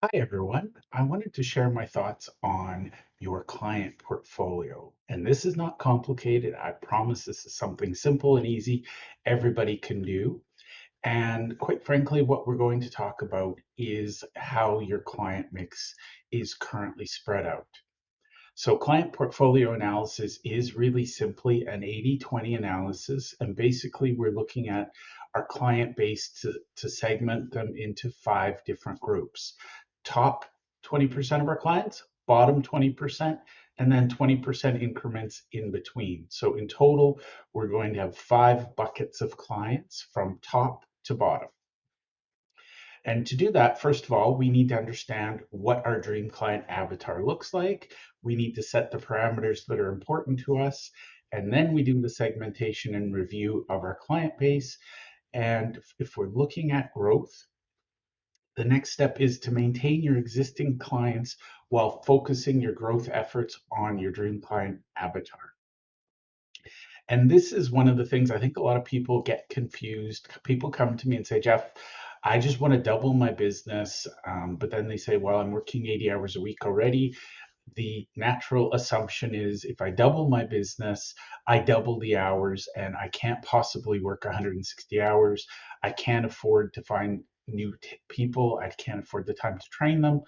Hi, everyone. I wanted to share my thoughts on your client portfolio. And this is not complicated. I promise this is something simple and easy everybody can do. And quite frankly, what we're going to talk about is how your client mix is currently spread out. So client portfolio analysis is really simply an 80-20 analysis. And basically, we're looking at our client base to segment them into 5 different groups. Top 20% of our clients, bottom 20%, and then 20% increments in between. So in total, we're going to have 5 buckets of clients from top to bottom. And to do that, first of all, we need to understand what our dream client avatar looks like. We need to set the parameters that are important to us. And then we do the segmentation and review of our client base. And if we're looking at growth, the next step is to maintain your existing clients while focusing your growth efforts on your dream client avatar. And this is one of the things I think a lot of people get confused. People come to me and say, Jeff, I just want to double my business. But then they say, well, I'm working 80 hours a week already. The natural assumption is if I double my business, I double the hours and I can't possibly work 160 hours. I can't afford to find new people. I can't afford the time to train them.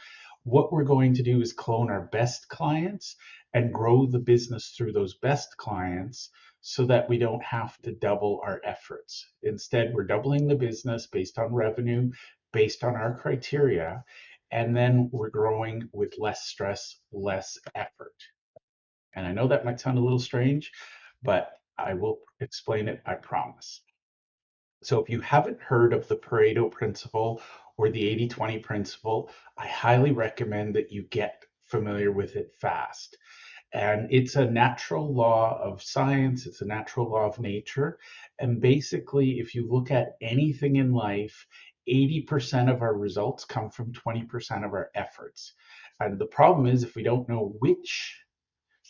What we're going to do is clone our best clients and grow the business through those best clients so that we don't have to double our efforts. Instead, we're doubling the business based on revenue, based on our criteria, and then we're growing with less stress, less effort. And I know that might sound a little strange, but I will explain it, I promise. So if you haven't heard of the Pareto principle or the 80-20 principle, I highly recommend that you get familiar with it fast. And it's a natural law of science, it's a natural law of nature. And basically, if you look at anything in life, 80% of our results come from 20% of our efforts. And the problem is, if we don't know which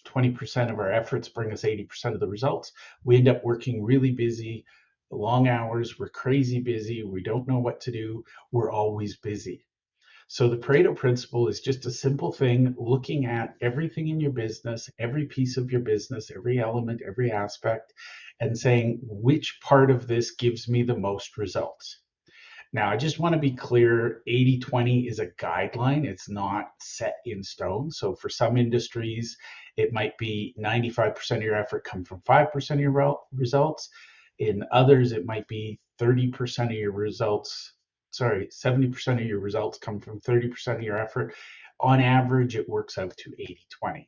20% of our efforts bring us 80% of the results, we end up working really busy, long hours, we're crazy busy, we don't know what to do, we're always busy. So the Pareto principle is just a simple thing, looking at everything in your business, every piece of your business, every element, every aspect, and saying which part of this gives me the most results. Now, I just want to be clear, 80-20 is a guideline. It's not set in stone. So for some industries, it might be 95% of your effort come from 5% of your results. In others, it might be 30% of your results, 70% of your results come from 30% of your effort. On average, it works out to 80-20.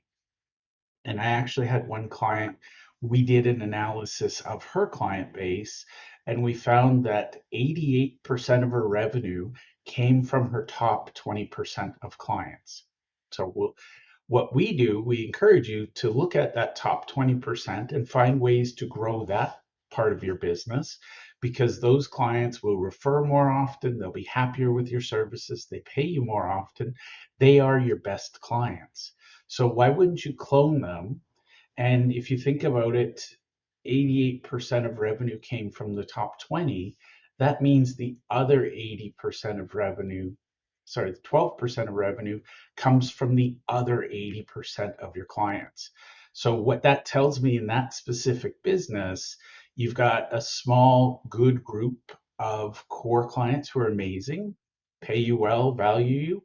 And I actually had one client, we did an analysis of her client base, and we found that 88% of her revenue came from her top 20% of clients. So what we do, we encourage you to look at that top 20% and find ways to grow that part of your business because those clients will refer more often, they'll be happier with your services, they pay you more often, they are your best clients. So why wouldn't you clone them? And if you think about it, 88% of revenue came from the top 20. That means the other 80% of revenue, sorry, the 12% of revenue comes from the other 80% of your clients. So what that tells me in that specific business, you've got a small, good group of core clients who are amazing, pay you well, value you,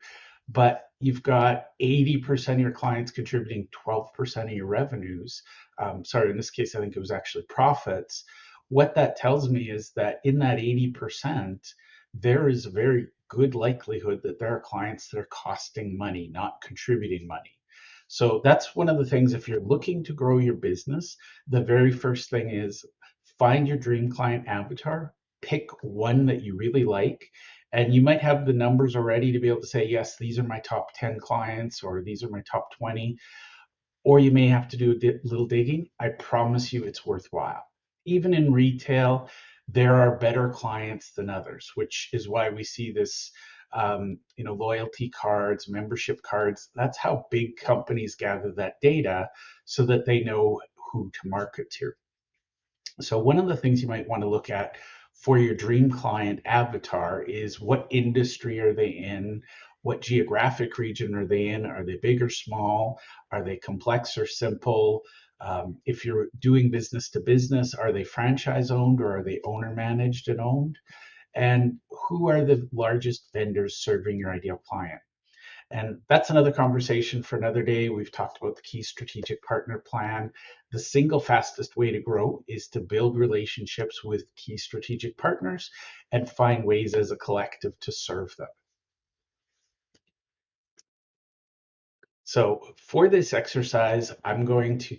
but you've got 80% of your clients contributing 12% of your revenues. Sorry, in this case, I think it was actually profits. What that tells me is that in that 80%, there is a very good likelihood that there are clients that are costing money, not contributing money. So that's one of the things, if you're looking to grow your business, the very first thing is find your dream client avatar, pick one that you really like, and you might have the numbers already to be able to say, yes, these are my top 10 clients, or these are my top 20, or you may have to do a little digging. I promise you it's worthwhile. Even in retail, there are better clients than others, which is why we see this, loyalty cards, membership cards. That's how big companies gather that data so that they know who to market to. So one of the things you might want to look at for your dream client avatar is what industry are they in? What geographic region are they in? Are they big or small? Are they complex or simple? If you're doing business to business, are they franchise owned or are they owner managed and owned? And who are the largest vendors serving your ideal client? And that's another conversation for another day. We've talked about the key strategic partner plan. The single fastest way to grow is to build relationships with key strategic partners and find ways as a collective to serve them. So for this exercise, I'm going to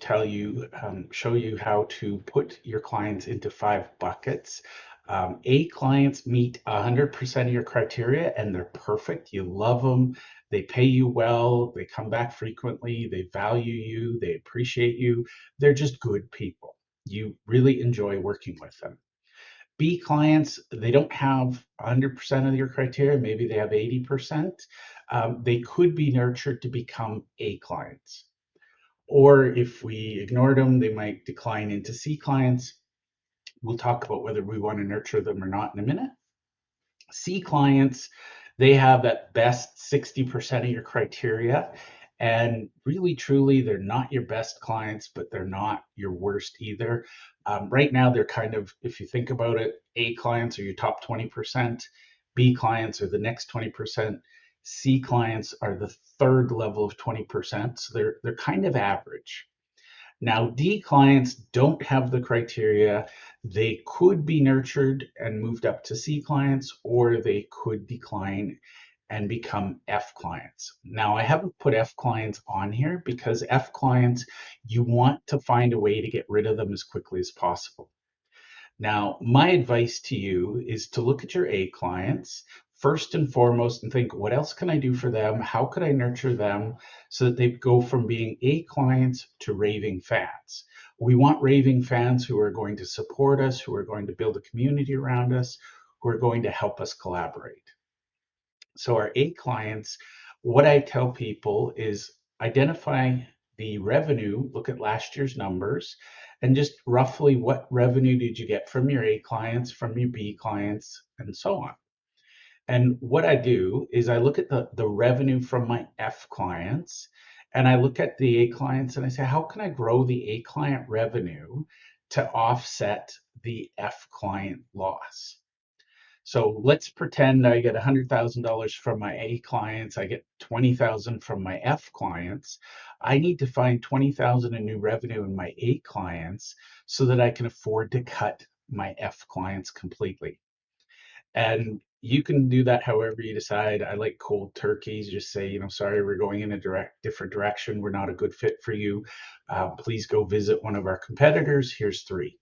show you how to put your clients into 5 buckets. A, clients meet 100% of your criteria and they're perfect. You love them. They pay you well. They come back frequently. They value you. They appreciate you. They're just good people. You really enjoy working with them. B, clients, they don't have 100% of your criteria, maybe they have 80%. They could be nurtured to become A clients. Or if we ignored them, they might decline into C clients. We'll talk about whether we want to nurture them or not in a minute. C clients, they have at best 60% of your criteria. And really, truly, they're not your best clients, but they're not your worst either. Right now, they're kind of, if you think about it, A clients are your top 20%, B clients are the next 20%, C clients are the third level of 20%. So they're kind of average. Now, D clients don't have the criteria. They could be nurtured and moved up to C clients, or they could decline and become F clients. Now, I haven't put F clients on here because F clients, you want to find a way to get rid of them as quickly as possible. Now, my advice to you is to look at your A clients first and foremost and think, what else can I do for them? How could I nurture them so that they go from being A clients to raving fans? We want raving fans who are going to support us, who are going to build a community around us, who are going to help us collaborate. So, our A clients, what I tell people is identify the revenue, look at last year's numbers, and just roughly what revenue did you get from your A clients, from your B clients, and so on. And what I do is I look at the revenue from my F clients and I look at the A clients and I say, how can I grow the A client revenue to offset the F client loss? So let's pretend I get $100,000 from my A clients. I get 20,000 from my F clients. I need to find 20,000 in new revenue in my A clients so that I can afford to cut my F clients completely. And you can do that however you decide. I like cold turkeys. Just say, sorry, we're going in a different direction. We're not a good fit for you. Please go visit one of our competitors. Here's 3.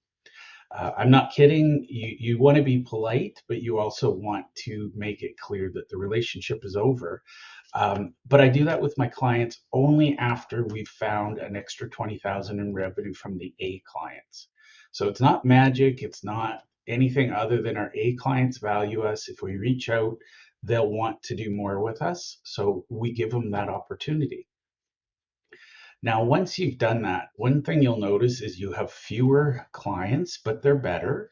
I'm not kidding. You want to be polite, but you also want to make it clear that the relationship is over. But I do that with my clients only after we've found an extra 20,000 in revenue from the A clients. So it's not magic. It's not anything other than our A clients value us. If we reach out, they'll want to do more with us. So we give them that opportunity. Now, once you've done that, one thing you'll notice is you have fewer clients, but they're better.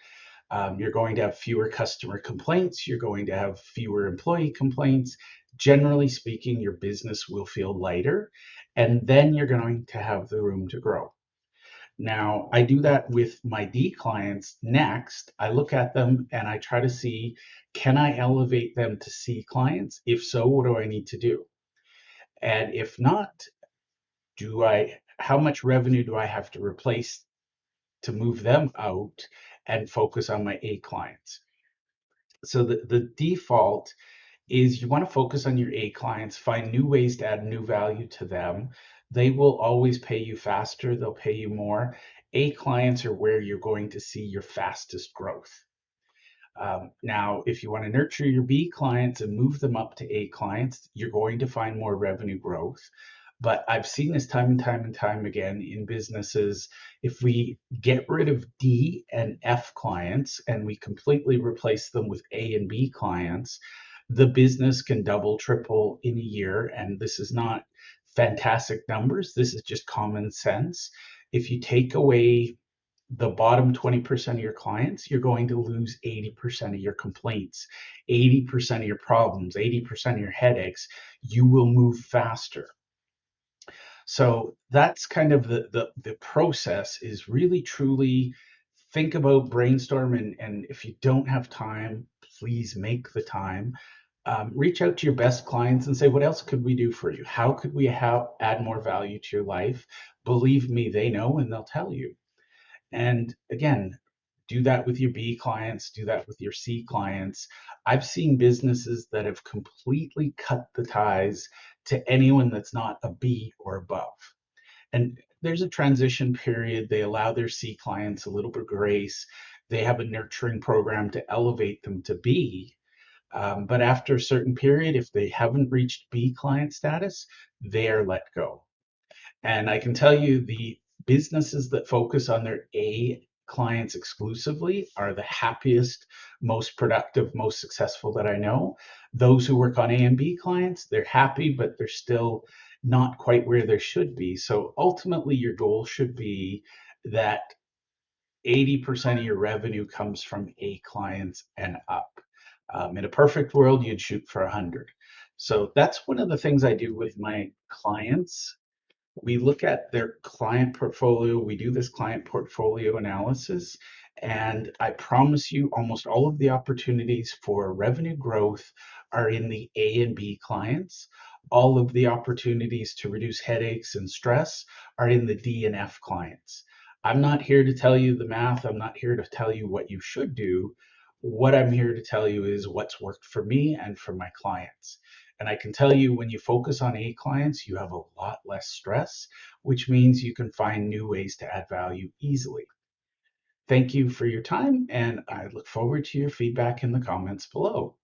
You're going to have fewer customer complaints. You're going to have fewer employee complaints. Generally speaking, your business will feel lighter, and then you're going to have the room to grow. Now, I do that with my D clients next. I look at them and I try to see, can I elevate them to C clients? If so, what do I need to do? And if not, how much revenue do I have to replace to move them out and focus on my A clients? So the default is you want to focus on your A clients, find new ways to add new value to them. They will always pay you faster, they'll pay you more. A clients are where you're going to see your fastest growth. Now, if you want to nurture your B clients and move them up to A clients, you're going to find more revenue growth. But I've seen this time and time and time again in businesses. If we get rid of D and F clients and we completely replace them with A and B clients, the business can double, triple in a year. And this is not fantastic numbers. This is just common sense. If you take away the bottom 20% of your clients, you're going to lose 80% of your complaints, 80% of your problems, 80% of your headaches. You will move faster. So that's kind of the process, is really truly think about, brainstorm, and if you don't have time, please make the time. Reach out to your best clients and say, what else could we do for you? How could we add more value to your life? Believe me, they know and they'll tell you. And again, do that with your B clients, do that with your C clients. I've seen businesses that have completely cut the ties to anyone that's not a B or above. And there's a transition period. They allow their C clients a little bit of grace. They have a nurturing program to elevate them to B. But after a certain period, if they haven't reached B client status, they are let go. And I can tell you, the businesses that focus on their A clients exclusively are the happiest, most productive, most successful that I know. Those who work on A and B clients, they're happy, but they're still not quite where they should be. So ultimately, your goal should be that 80% of your revenue comes from A clients and up. In a perfect world, you'd shoot for 100. So that's one of the things I do with my clients. We look at their client portfolio. We do this client portfolio analysis, and I promise you, almost all of the opportunities for revenue growth are in the A and B clients. All of the opportunities to reduce headaches and stress are in the D and F clients. I'm not here to tell you the math. I'm not here to tell you what you should do. What I'm here to tell you is what's worked for me and for my clients. And I can tell you, when you focus on A clients, you have a lot less stress, which means you can find new ways to add value easily. Thank you for your time, and I look forward to your feedback in the comments below.